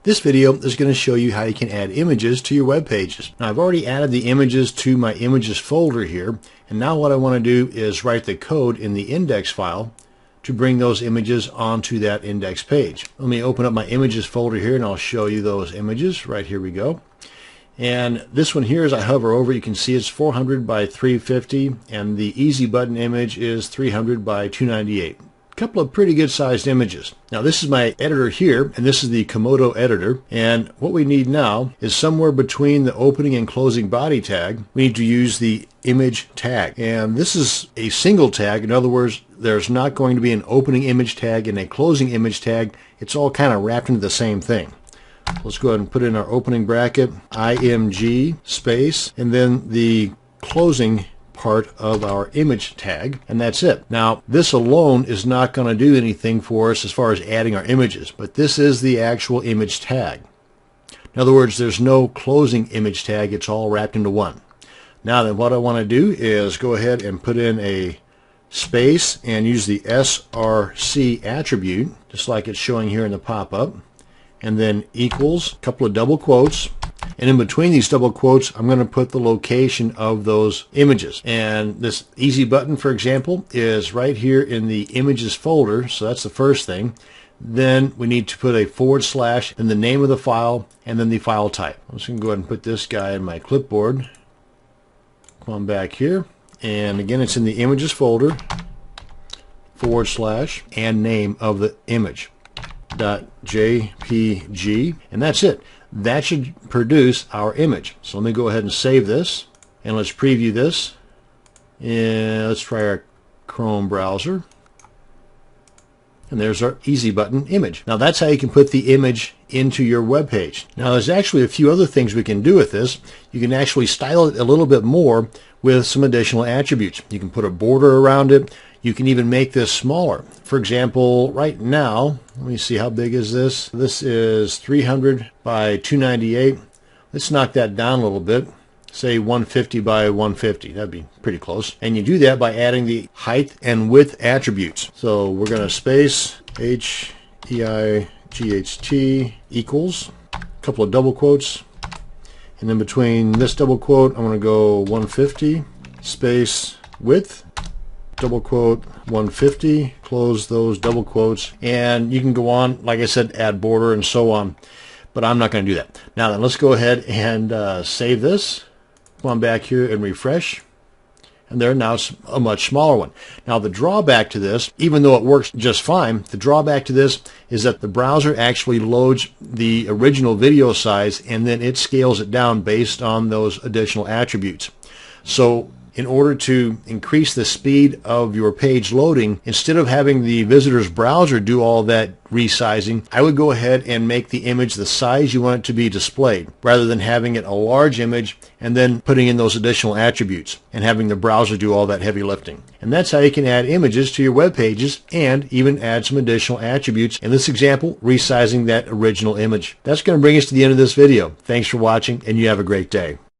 This video is going to show you how you can add images to your web pages. Now I've already added the images to my images folder here, and now what I want to do is write the code in the index file to bring those images onto that index page. Let me open up my images folder here and I'll show you those images. Right here we go. And this one here, as I hover over, you can see it's 400 by 350, and the easy button image is 300 by 298. A couple of pretty good sized images. Now this is my editor here, and this is the Komodo editor, and what we need now is somewhere between the opening and closing body tag, we need to use the image tag. And this is a single tag. In other words, there's not going to be an opening image tag and a closing image tag. It's all kind of wrapped into the same thing. Let's go ahead and put in our opening bracket, IMG space, and then the closing part of our image tag, and that's it. Now this alone is not going to do anything for us as far as adding our images, but this is the actual image tag. In other words, there's no closing image tag, it's all wrapped into one. Now then, what I want to do is go ahead and put in a space and use the src attribute, just like it's showing here in the pop-up, and then equals, a couple of double quotes, and in between these double quotes I'm going to put the location of those images. And this easy button, for example, is right here in the images folder, so that's the first thing. Then we need to put a / and the name of the file and then the file type. I'm just going to go ahead and put this guy in my clipboard. Come on back here, and again it's in the images folder, / and name of the image. .jpg, and that's it. That should produce our image. So let me go ahead and save this, and let's preview this, and let's try our Chrome browser, and there's our easy button image. Now that's how you can put the image into your web page. Now there's actually a few other things we can do with this. You can actually style it a little bit more with some additional attributes. You can put a border around it. You can even make this smaller. For example, right now, let me see, how big is this? This is 300 by 298. Let's knock that down a little bit. Say 150 by 150. That'd be pretty close. And you do that by adding the height and width attributes. So we're going to space HEIGHT equals, a couple of double quotes, and then between this double quote I'm going to go 150 space width, double quote 150, close those double quotes, and you can go on, like I said, add border and so on, but I'm not going to do that. Now then, let's go ahead and save this. Come on back here and refresh, and there, now it's a much smaller one. Now the drawback to this, even though it works just fine, the drawback to this is that the browser actually loads the original video size and then it scales it down based on those additional attributes. So in order to increase the speed of your page loading, instead of having the visitor's browser do all that resizing, I would go ahead and make the image the size you want it to be displayed, rather than having it a large image and then putting in those additional attributes and having the browser do all that heavy lifting. And that's how you can add images to your web pages and even add some additional attributes. In this example, resizing that original image. That's going to bring us to the end of this video. Thanks for watching, and you have a great day.